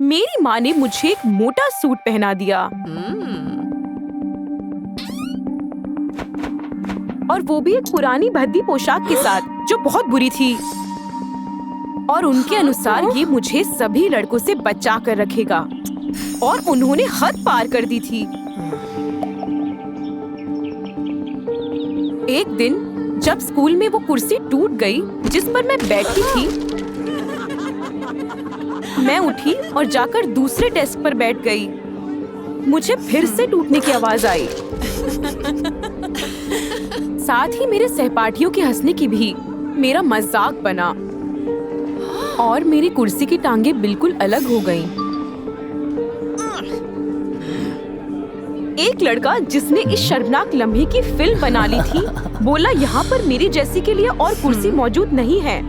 मेरी माँ ने मुझे एक मोटा सूट पहना दिया और वो भी एक पुरानी भद्दी पोशाक के साथ जो बहुत बुरी थी। और उनके अनुसार ये मुझे सभी लड़कों से बचा कर रखेगा और उन्होंने हद पार कर दी थी। एक दिन जब स्कूल में वो कुर्सी टूट गई जिस पर मैं बैठी थी, मैं उठी और जाकर दूसरे डेस्क पर बैठ गई। मुझे फिर से टूटने की आवाज आई। साथ ही मेरे सहपाठियों के हंसने की भी मेरा मजाक बना और मेरी कुर्सी की टांगें बिल्कुल अलग हो गईं। एक लड़का जिसने इस शर्मनाक लम्हे की फिल्म बना ली थी बोला, यहाँ पर मेरी जैसी के लिए और कुर्सी मौजूद नहीं है।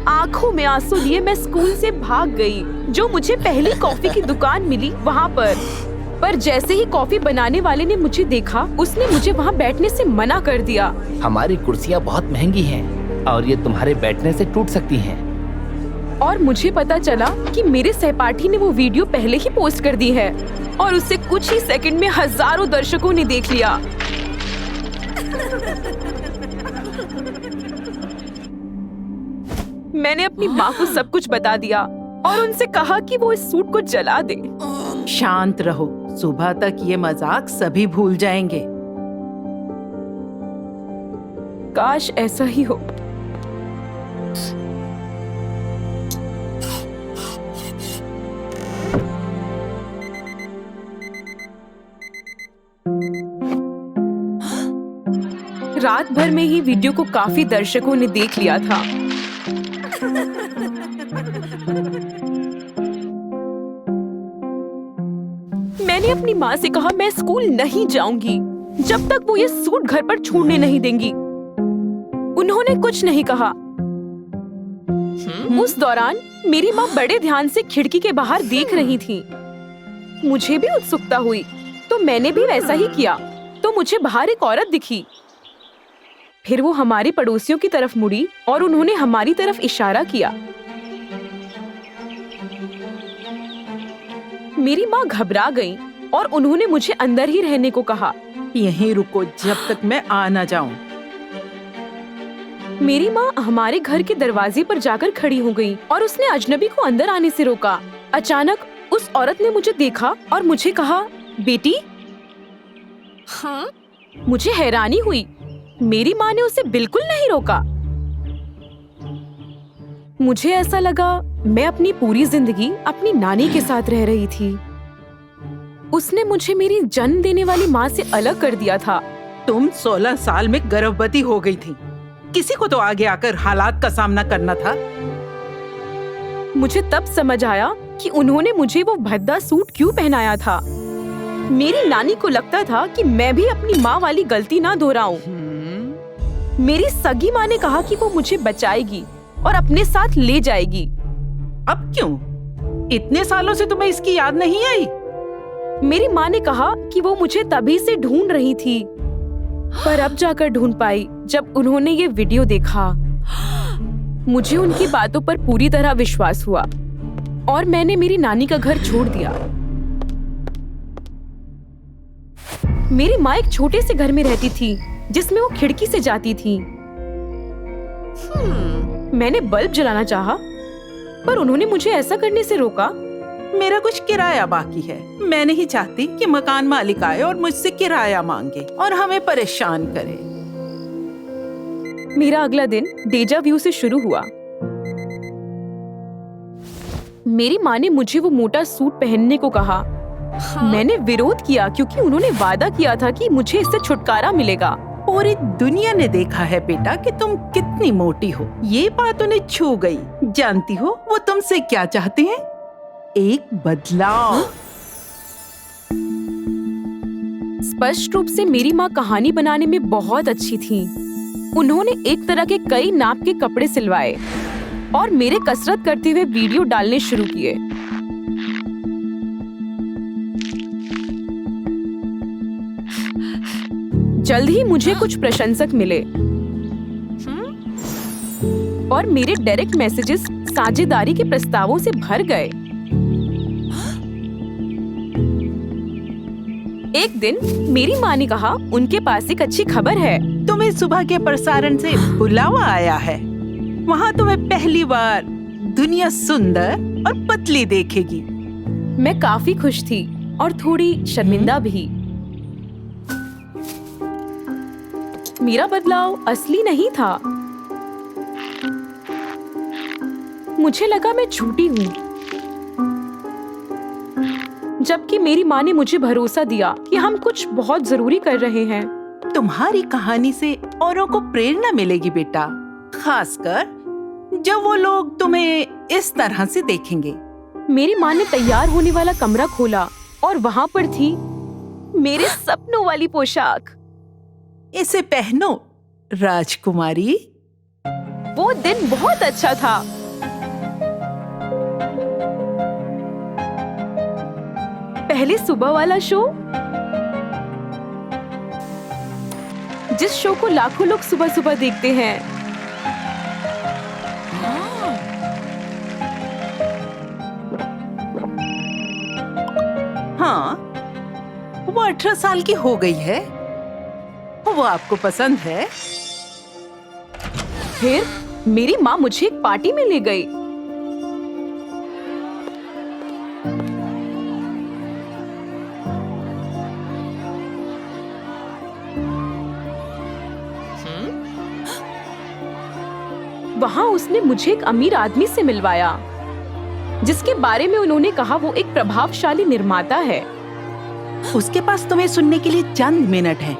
आंखों में आंसू लिए मैं स्कूल से भाग गई। जो मुझे पहली कॉफी की दुकान मिली वहाँ पर जैसे ही कॉफी बनाने वाले ने मुझे देखा, उसने मुझे वहाँ बैठने से मना कर दिया। हमारी कुर्सियाँ बहुत महंगी हैं और ये तुम्हारे बैठने से टूट सकती हैं। और मुझे पता चला कि मेरे सहपाठी ने वो वीडियो पहले ही पोस्ट कर दी है और उसे कुछ ही सेकंड में हजारों दर्शकों ने देख लिया। मैंने अपनी माँ को सब कुछ बता दिया और उनसे कहा कि वो इस सूट को जला दे। शांत रहो, सुबह तक ये मजाक सभी भूल जाएंगे। काश ऐसा ही हो। रात भर में ही वीडियो को काफी दर्शकों ने देख लिया था। मैंने अपनी माँ से कहा मैं स्कूल नहीं जाऊंगी जब तक वो ये सूट घर पर छोड़ने नहीं देंगी। उन्होंने कुछ नहीं कहा। उस दौरान मेरी माँ बड़े ध्यान से खिड़की के बाहर देख रही थी। मुझे भी उत्सुकता हुई तो मैंने भी वैसा ही किया। तो मुझे बाहर एक औरत दिखी। फिर वो हमारी पड़ोसियों की तरफ मुड़ी और उन्होंने हमारी तरफ इशारा किया। मेरी माँ घबरा गई और उन्होंने मुझे अंदर ही रहने को कहा। यहीं रुको जब तक मैं आ ना जाऊं। मेरी माँ हमारे घर के दरवाजे पर जाकर खड़ी हो गई और उसने अजनबी को अंदर आने से रोका। अचानक उस औरत ने मुझे देखा और मुझे कहा, बेटी। हाँ? मुझे हैरानी हुई। मेरी माँ ने उसे बिल्कुल नहीं रोका। मुझे ऐसा लगा मैं अपनी पूरी जिंदगी अपनी नानी के साथ रह रही थी। उसने मुझे मेरी जन्म देने वाली माँ से अलग कर दिया था। तुम 16 साल में गर्भवती हो गई थी। किसी को तो आगे आकर हालात का सामना करना था। मुझे तब समझ आया कि उन्होंने मुझे वो भद्दा सूट क्यों पहनाया था। मेरी नानी को लगता था कि मैं भी अपनी माँ वाली गलती ना दोहराऊं। मेरी सगी माँ ने कहा कि वो मुझे बचाएगी और अपने साथ ले जाएगी। अब क्यों? इतने सालों से तुम्हें इसकी याद नहीं आई? मेरी माँ ने कहा कि वो मुझे तभी से ढूंढ रही थी, पर अब जाकर ढूंढ पाई जब उन्होंने ये वीडियो देखा। मुझे उनकी बातों पर पूरी तरह विश्वास हुआ और मैंने मेरी नानी का घर छोड़ दिया। मेरी माँ एक छोटे से घर में रहती थी जिसमें वो खिड़की से जाती थी। मैंने बल्ब जलाना चाहा, पर उन्होंने मुझे ऐसा करने से रोका। मेरा कुछ किराया बाकी है। मैं नहीं चाहती कि मकान मालिक आए और मुझसे किराया मांगे और हमें परेशान करे। मेरा अगला दिन डेजा व्यू से शुरू हुआ। मेरी माँ ने मुझे वो मोटा सूट पहनने को कहा। मैंने विरोध किया क्योंकि उन्होंने वादा किया था कि मुझे इससे छुटकारा मिलेगा। पूरी दुनिया ने देखा है बेटा कि तुम कितनी मोटी हो। ये बात उन्हें छू गई। जानती हो वो तुमसे क्या चाहते हैं? एक बदलाव। स्पष्ट रूप से मेरी माँ कहानी बनाने में बहुत अच्छी थी। उन्होंने एक तरह के कई नाप के कपड़े सिलवाए और मेरे कसरत करते हुए वीडियो डालने शुरू किए। जल्द ही मुझे कुछ प्रशंसक मिले और मेरे डायरेक्ट मैसेजेस साझेदारी के प्रस्तावों से भर गए। एक दिन मेरी माँ ने कहा उनके पास एक अच्छी खबर है। तुम्हें सुबह के प्रसारण से बुलावा आया है। वहाँ तुम्हें पहली बार दुनिया सुंदर और पतली देखेगी। मैं काफी खुश थी और थोड़ी शर्मिंदा भी। मेरा बदलाव असली नहीं था। मुझे लगा मैं झूठी हूँ, जबकि मेरी माँ ने मुझे भरोसा दिया कि हम कुछ बहुत जरूरी कर रहे हैं। तुम्हारी कहानी से औरों को प्रेरणा मिलेगी बेटा, खासकर जब वो लोग तुम्हें इस तरह से देखेंगे। मेरी माँ ने तैयार होने वाला कमरा खोला और वहाँ पर थी मेरे सपनों वाली पोशाक। इसे पहनो राजकुमारी। वो दिन बहुत अच्छा था। पहले सुबह वाला शो, जिस शो को लाखों लोग सुबह सुबह देखते हैं। हाँ, वो 18 साल की हो गई है। वो आपको पसंद है? फिर मेरी माँ मुझे एक पार्टी में ले गई। वहाँ उसने मुझे एक अमीर आदमी से मिलवाया, जिसके बारे में उन्होंने कहा वो एक प्रभावशाली निर्माता है। उसके पास तुम्हें सुनने के लिए चंद मिनट हैं।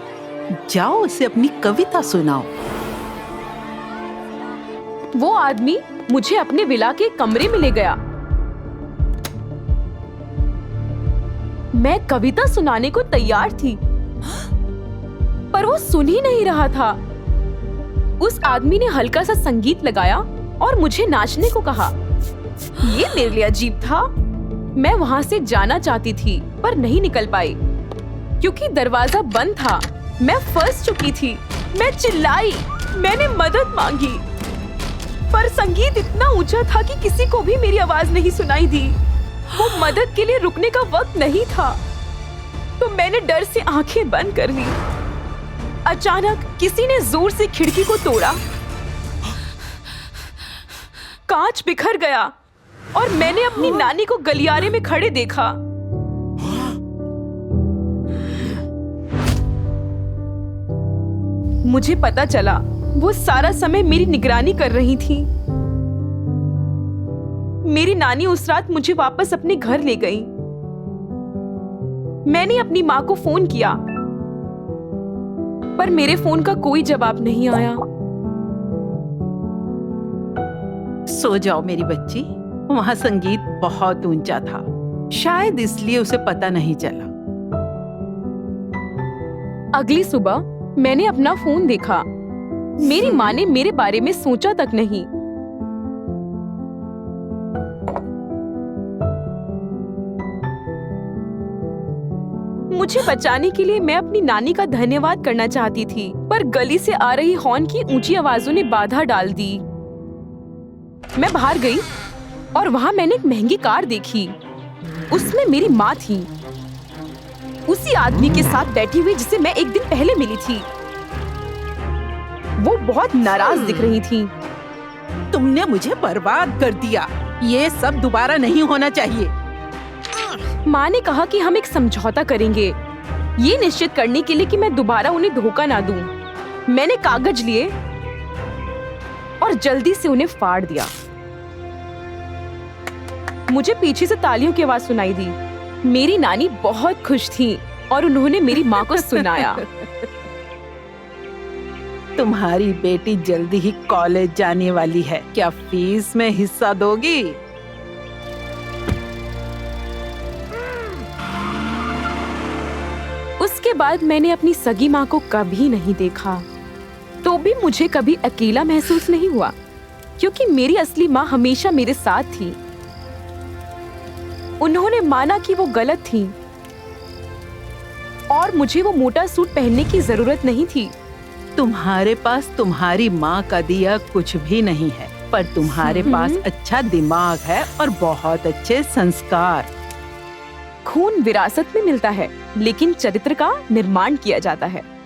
जाओ उसे अपनी कविता सुनाओ। वो आदमी मुझे अपने विला के कमरे में ले गया। मैं कविता सुनाने को तैयार थी, पर वो सुन ही नहीं रहा था। उस आदमी ने हल्का सा संगीत लगाया और मुझे नाचने को कहा। ये मेरे लिए अजीब था। मैं वहाँ से जाना चाहती थी, पर नहीं निकल पाई क्योंकि दरवाजा बंद था। मैं फंस चुकी थी। मैं चिल्लाई, मैंने मदद मांगी, पर संगीत इतना ऊंचा था कि किसी को भी मेरी आवाज नहीं सुनाई दी। वो मदद के लिए रुकने का वक्त नहीं था, तो मैंने डर से आंखें बंद कर ली। अचानक किसी ने जोर से खिड़की को तोड़ा। कांच बिखर गया और मैंने अपनी नानी को गलियारे में खड़े देखा। मुझे पता चला वो सारा समय मेरी निगरानी कर रही थी। मेरी नानी उस रात मुझे वापस अपने घर ले गई। मैंने अपनी माँ को फोन किया, पर मेरे फोन का कोई जवाब नहीं आया। सो जाओ मेरी बच्ची। वहाँ संगीत बहुत ऊंचा था, शायद इसलिए उसे पता नहीं चला। अगली सुबह मैंने अपना फोन देखा। मेरी माँ ने मेरे बारे में सोचा तक नहीं। मुझे बचाने के लिए मैं अपनी नानी का धन्यवाद करना चाहती थी, पर गली से आ रही हॉर्न की ऊंची आवाजों ने बाधा डाल दी। मैं बाहर गई और वहां मैंने एक महंगी कार देखी। उसमें मेरी माँ थी, उसी आदमी के साथ बैठी हुई जिसे मैं एक दिन पहले मिली थी। वो बहुत नाराज दिख रही थी। तुमने मुझे बर्बाद कर दिया। ये सब दोबारा नहीं होना चाहिए। माँ ने कहा कि हम एक समझौता करेंगे, ये निश्चित करने के लिए कि मैं दोबारा उन्हें धोखा ना दूं। मैंने कागज लिए और जल्दी से उन्हें फाड़ दिया। मुझे पीछे से तालियों की आवाज सुनाई दी। मेरी नानी बहुत खुश थी और उन्होंने मेरी माँ को सुनाया। तुम्हारी बेटी जल्दी ही कॉलेज जाने वाली है। क्या फीस में हिस्सा दोगी? उसके बाद मैंने अपनी सगी माँ को कभी नहीं देखा, तो भी मुझे कभी अकेला महसूस नहीं हुआ, क्योंकि मेरी असली माँ हमेशा मेरे साथ थी। उन्होंने माना कि वो गलत थी और मुझे वो मोटा सूट पहनने की जरूरत नहीं थी। तुम्हारे पास तुम्हारी माँ का दिया कुछ भी नहीं है, पर तुम्हारे पास अच्छा दिमाग है और बहुत अच्छे संस्कार। खून विरासत में मिलता है, लेकिन चरित्र का निर्माण किया जाता है।